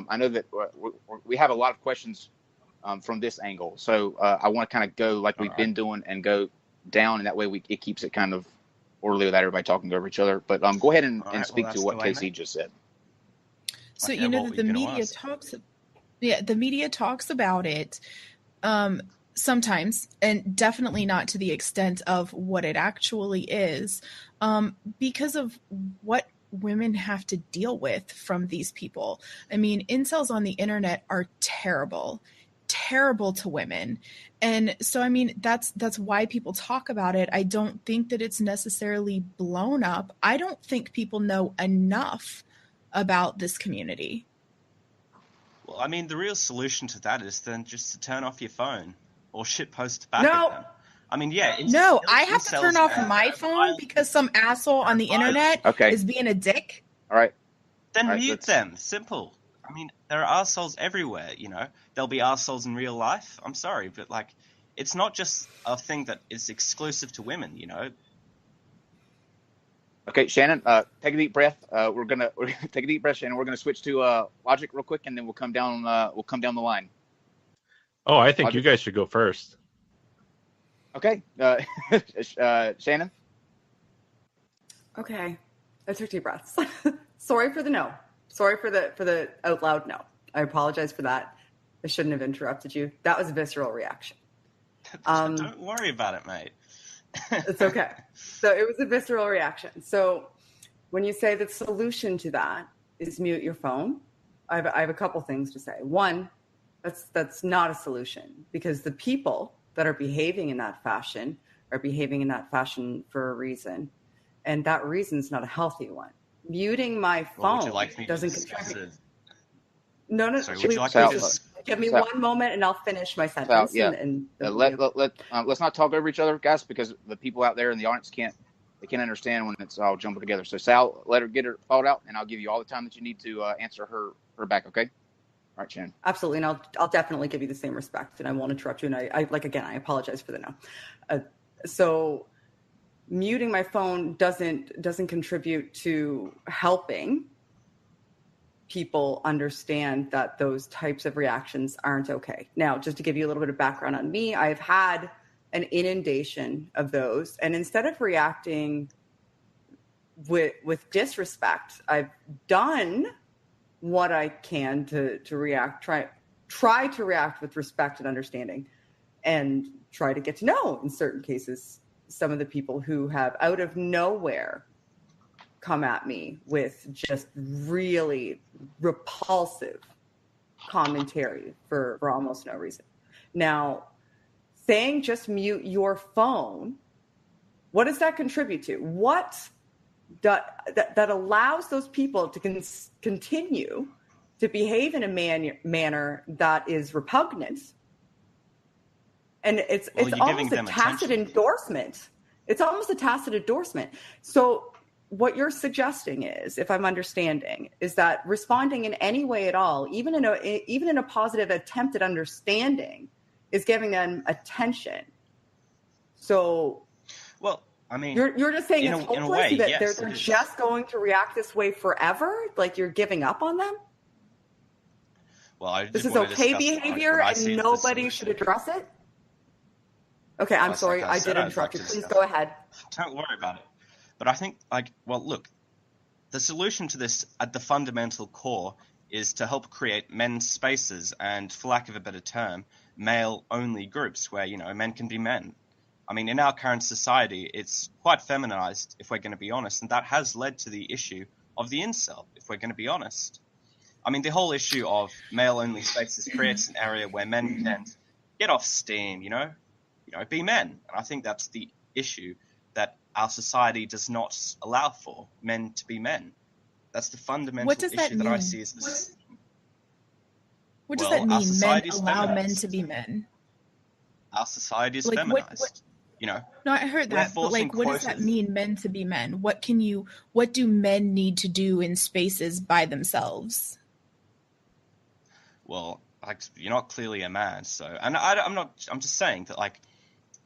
I know that we have a lot of questions from this angle, so I want to kind of go like we've been doing and go down, and that way it keeps it kind of orderly without everybody talking over each other. But go ahead and speak to what Casey just said. So that the media talks. Yeah, the media talks about it sometimes, and definitely not to the extent of what it actually is, because of what women have to deal with from these people. I mean, incels on the internet are terrible to women. And so, I mean, that's why people talk about it. I don't think that it's necessarily blown up. I don't think people know enough about this community. Well, I mean, the real solution to that is then just to turn off your phone or shitpost back at them. I mean, yeah. No, I have to turn off my phone because some asshole on the internet is being a dick. All right. Then mute them. Simple. I mean, there are arseholes everywhere, you know. There'll be arseholes in real life. I'm sorry, but, like, it's not just a thing that is exclusive to women, you know. Okay, Shannon, take a deep breath. We're gonna take a deep breath, Shannon. We're gonna switch to Logic real quick, and then we'll come down the line. Oh, I think Logic. You guys should go first. Okay, Shannon. Okay, I took deep breaths. Sorry for the no. Sorry for the out loud no. I apologize for that. I shouldn't have interrupted you. That was a visceral reaction. Don't worry about it, mate. It's okay. So it was a visceral reaction. So when you say the solution to that is mute your phone, I have a couple things to say. One, that's not a solution, because the people that are behaving in that fashion are behaving in that fashion for a reason, and that reason's not a healthy one. Muting my phone doesn't contribute. No. Sorry, please, give me one moment, and I'll finish my sentence. Let's not talk over each other, guys, because the people out there in the audience can't understand when it's all jumbled together. So, Sal, let her get her thought out, and I'll give you all the time that you need to answer her back. Okay? All right, Shannon. Absolutely, and I'll definitely give you the same respect, and I won't interrupt you. And I apologize for the no. So, muting my phone doesn't contribute to helping people understand that those types of reactions aren't okay. Now, just to give you a little bit of background on me, I've had an inundation of those. And instead of reacting with disrespect, I've done what I can to react, try to react with respect and understanding, and try to get to know, in certain cases, some of the people who have out of nowhere come at me with just really repulsive commentary for almost no reason. Now, saying just mute your phone, what does that contribute to? What that allows those people to continue to behave in a manner that is repugnant? And it's almost a tacit endorsement. It's almost a tacit endorsement. So what you're suggesting is, if I'm understanding, is that responding in any way at all, even in a positive attempt at understanding, is giving them attention. So, well, I mean, you're just saying it's hopeless, way, that yes, they're just going to react this way forever? Like you're giving up on them? Well, this is okay behavior, and nobody should address it? Okay, I'm sorry, I did interrupt you. Please go ahead. Don't worry about it. But I think, look, the solution to this at the fundamental core is to help create men's spaces and, for lack of a better term, male-only groups where, men can be men. I mean, in our current society, it's quite feminized, if we're going to be honest, and that has led to the issue of the incel, if we're going to be honest. I mean, the whole issue of male-only spaces creates an area where men can get off steam, be men. And I think that's the issue that our society does not allow for men to be men. That's the fundamental issue that I see as this. What does that mean? Men allow men to be men. Our society is feminized. No, I heard that, but what does that mean, men to be men? What do men need to do in spaces by themselves? Well, you're not clearly a man, so, and I'm just saying that,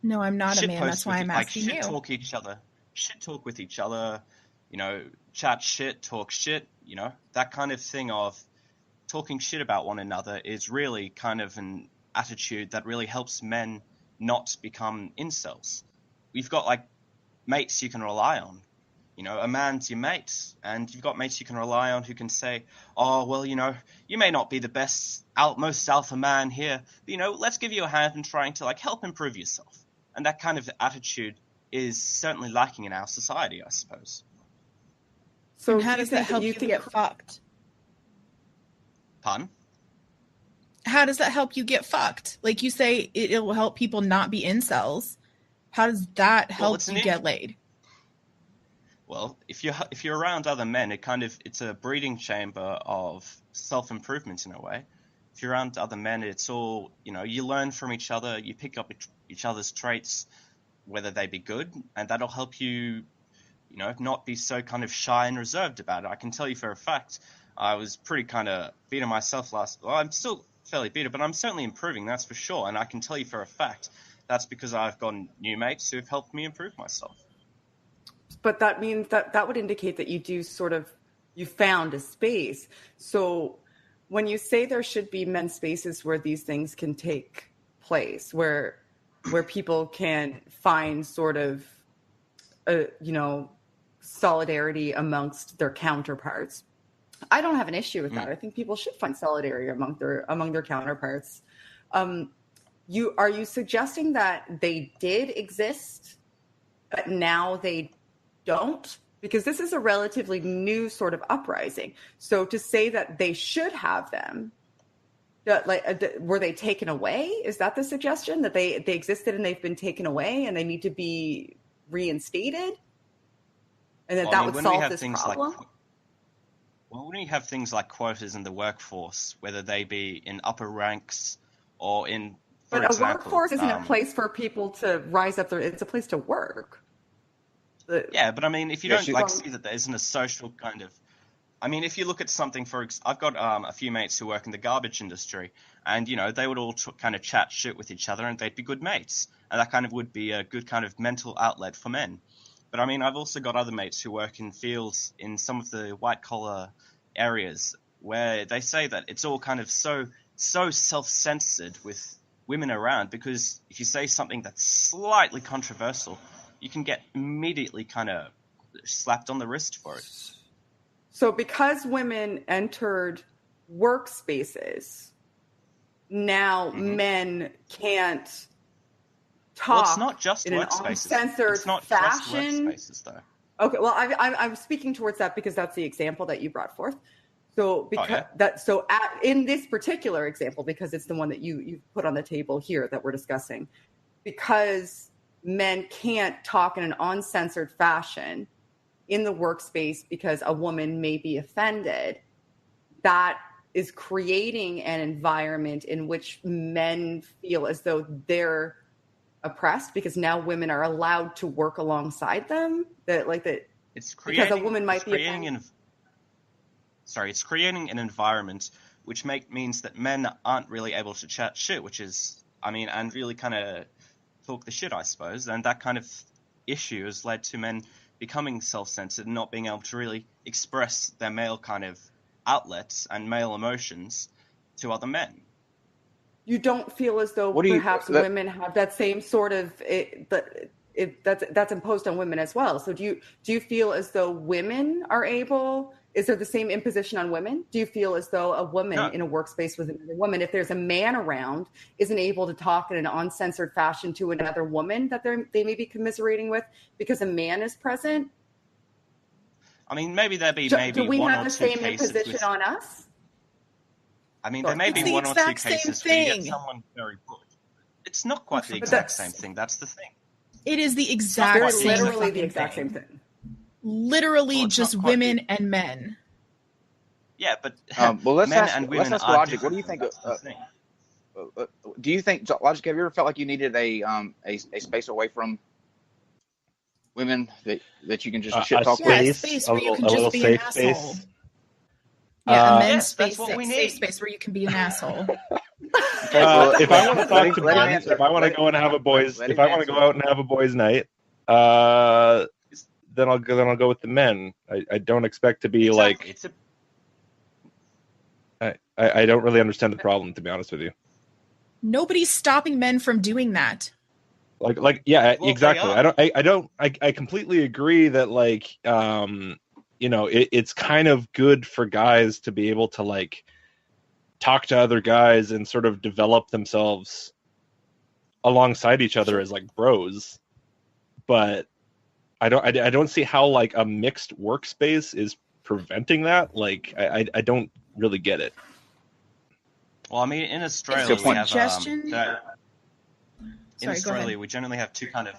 no, I'm not a man. That's why I'm asking you. Shit talk with each other, chat shit, talk shit, that kind of thing of talking shit about one another is really kind of an attitude that really helps men not become incels. We've got like mates you can rely on. You know, a man's your mate, and you've got mates you can rely on who can say, oh, well, you know, you may not be the most alpha man here, but, you know, let's give you a hand in trying to, like, help improve yourself. And that kind of attitude is certainly lacking in our society, I suppose. So and how does that help you get fucked? Pardon? How does that help you get fucked? Like you say, it will help people not be incels. How does that help you get laid? Well, if you're around other men, it's a breeding chamber of self-improvement in a way. If you're around other men, it's all, you know, you learn from each other, you pick up each other's traits, whether they be good, and that'll help you, you know, not be so kind of shy and reserved about it. I can tell you for a fact, I was pretty kind of beating myself well, I'm still fairly beaten, but I'm certainly improving, that's for sure. And I can tell you for a fact, that's because I've got new mates who've helped me improve myself. But that means that would indicate that you found a space. So when you say there should be men's spaces where these things can take place, where people can find sort of, you know, solidarity amongst their counterparts, I don't have an issue with that. I think people should find solidarity among their counterparts. Are you suggesting that they did exist, but now they don't? Because this is a relatively new sort of uprising. So to say that they should have them, were they taken away? Is that the suggestion, that they existed and they've been taken away and they need to be reinstated? And that would solve this problem? When we have things like quotas in the workforce, whether they be in upper ranks or in, for example, a workforce isn't a place for people to rise up. It's a place to work. Yeah, but I mean, if you don't see that there isn't a social kind of, I mean, if you look at something I've got a few mates who work in the garbage industry, and you know they would all kind of chat shit with each other, and they'd be good mates, and that kind of would be a good kind of mental outlet for men. But I mean, I've also got other mates who work in fields in some of the white collar areas where they say that it's all kind of so self-censored with women around, because if you say something that's slightly controversial, you can get immediately kind of slapped on the wrist for it. So because women entered workspaces, now men can't talk. Well, it's not just in workspaces. An uncensored it's not fashion. Just workspaces, though. Okay, well, I'm speaking towards that because that's the example that you brought forth. So in this particular example, because it's the one that you put on the table here that we're discussing, because men can't talk in an uncensored fashion in the workspace because a woman may be offended, that is creating an environment in which men feel as though they're oppressed because now women are allowed to work alongside them. It's creating, because a woman might be offended. It's creating an environment which means that men aren't really able to chat shit, which is, I mean, and really kind of talk the shit, I suppose. And that kind of issue has led to men becoming self-censored and not being able to really express their male kind of outlets and male emotions to other men. You don't feel as though perhaps women have that same sort of that's imposed on women as well. So do you feel as though women are able? Is there the same imposition on women? Do you feel as though a woman in a workspace with another woman, if there's a man around, isn't able to talk in an uncensored fashion to another woman that they may be commiserating with because a man is present? I mean, maybe there be do we one have or the two same cases imposition on us? I mean, there may be one or two cases where you get someone very good. It's not quite the exact same thing. That's the thing. It is the exact same thing. Literally the exact same thing. Literally just women and men. Yeah, but let's men ask, and women let's ask are Logic. What do you think? Do you think, Logic, have you ever felt like you needed a space away from women that you can just shit talk with? Yeah, a space where you can just be an asshole. Yeah, a men's space, safe space where you can be an asshole. If I want to talk to men, if I want to go and have a boys, if I want to go out and have a boys' night, then I'll go with the men. I don't expect to be I don't really understand the problem, to be honest with you. Nobody's stopping men from doing that. Yeah, Well, exactly. they are. I completely agree that like it's kind of good for guys to be able to like talk to other guys and sort of develop themselves alongside each other as like bros, but I don't see how like a mixed workspace is preventing that. Like I don't really get it. Well, I mean, in Australia, we have in Australia, we generally have two kind of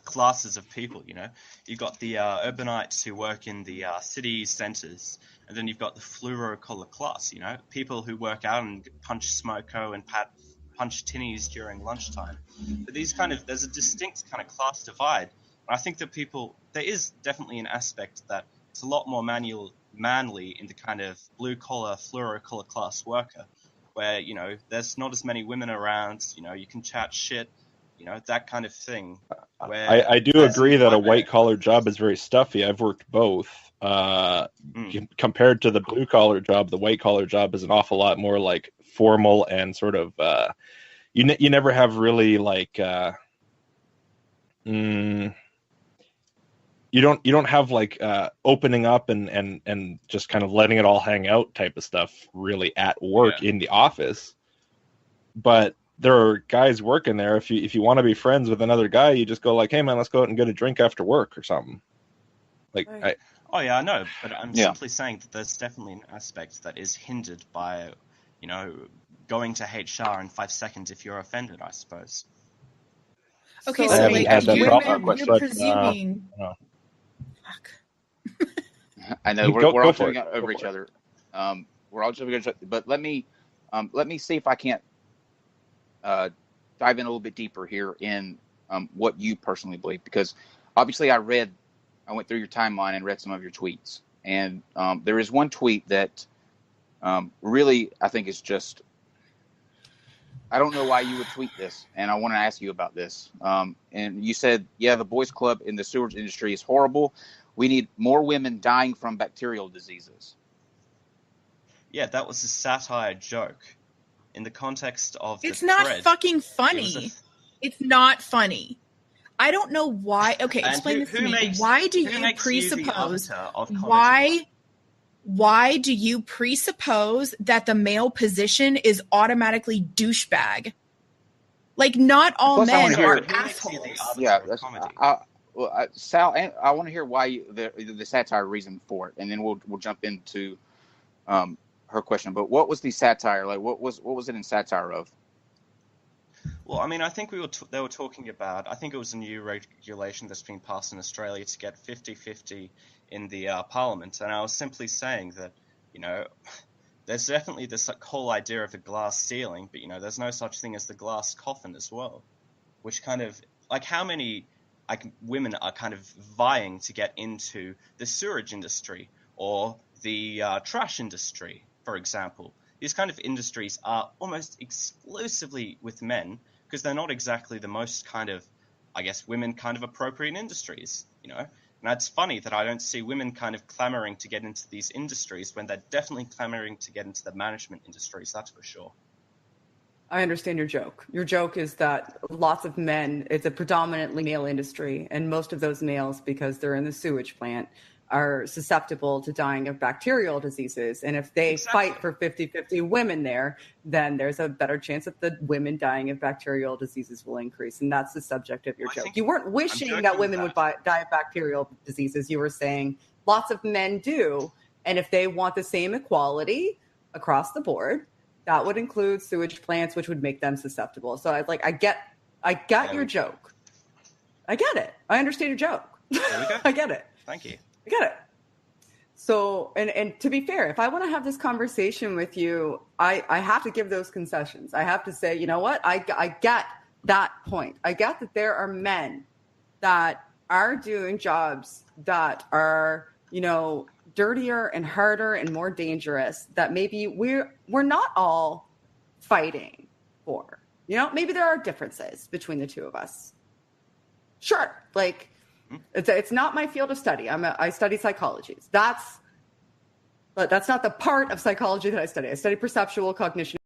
classes of people, you know. You've got the urbanites who work in the city centres, and then you've got the fluoro-collar class, you know, people who work out and punch smoko and punch tinnies during lunchtime. But there's a distinct kind of class divide. And I think that there is definitely an aspect that it's a lot more manly in the kind of blue-collar, fluoro-collar class worker, where, you know, there's not as many women around, you know, you can chat shit, you know, that kind of thing. Where I do agree that a white-collar job is very stuffy. I've worked both. Compared to the blue-collar job, the white-collar job is an awful lot more, like, formal and sort of... You never have really, like... You don't have, like, opening up and just kind of letting it all hang out type of stuff really at work in the office. But... there are guys working there. If you want to be friends with another guy, you just go like, "Hey man, let's go out and get a drink after work or something." Like, right. I know, but I'm simply saying that there's definitely an aspect that is hindered by, you know, going to HR in 5 seconds if you're offended, I suppose. Okay, so like you're presuming. Fuck. I know we're all jumping over each other. We're all jumping over each other. But let me see if I can't dive in a little bit deeper here in what you personally believe, because obviously I went through your timeline and read some of your tweets, and there is one tweet that really I think is just, I don't know why you would tweet this, and I want to ask you about this. And you said, yeah, the boys club in the sewage industry is horrible. We need more women dying from bacterial diseases. Yeah, that was a satire joke. In the context of it's not fucking funny. It's not funny. I don't know why. Okay, explain this to me. Why do you presuppose? Why do you presuppose that the male position is automatically douchebag? Like, not all men are assholes. Yeah, Sal, I want to hear why the satire reason for it, and then we'll jump into her question. But what was the satire like? What was it in satire of? Well, I mean, I think they were talking about, I think it was a new regulation that's been passed in Australia to get 50-50 in the parliament, and I was simply saying that, you know, there's definitely this like, whole idea of the glass ceiling, but, you know, there's no such thing as the glass coffin as well, which kind of, like, how many like women are kind of vying to get into the sewage industry or the trash industry, for example. These kind of industries are almost exclusively with men because they're not exactly the most kind of, I guess, women kind of appropriate industries, you know? And that's funny that I don't see women kind of clamoring to get into these industries when they're definitely clamoring to get into the management industries, that's for sure. I understand your joke. Your joke is that lots of men, it's a predominantly male industry, and most of those males, because they're in the sewage plant, are susceptible to dying of bacterial diseases. And if they fight for 50-50 women there, then there's a better chance that the women dying of bacterial diseases will increase. And that's the subject of your joke. You weren't wishing that women would die of bacterial diseases. You were saying lots of men do. And if they want the same equality across the board, that would include sewage plants, which would make them susceptible. So I get your joke. I get it. I understand your joke. I get it. Thank you. I get it. So, and to be fair, if I want to have this conversation with you, I have to give those concessions. I have to say, you know what? I get that point. I get that there are men that are doing jobs that are, you know, dirtier and harder and more dangerous that maybe we're not all fighting for. You know, maybe there are differences between the two of us. Sure. Like, it's not my field of study. I study psychology. That's But that's not the part of psychology that I study. I study perceptual cognition.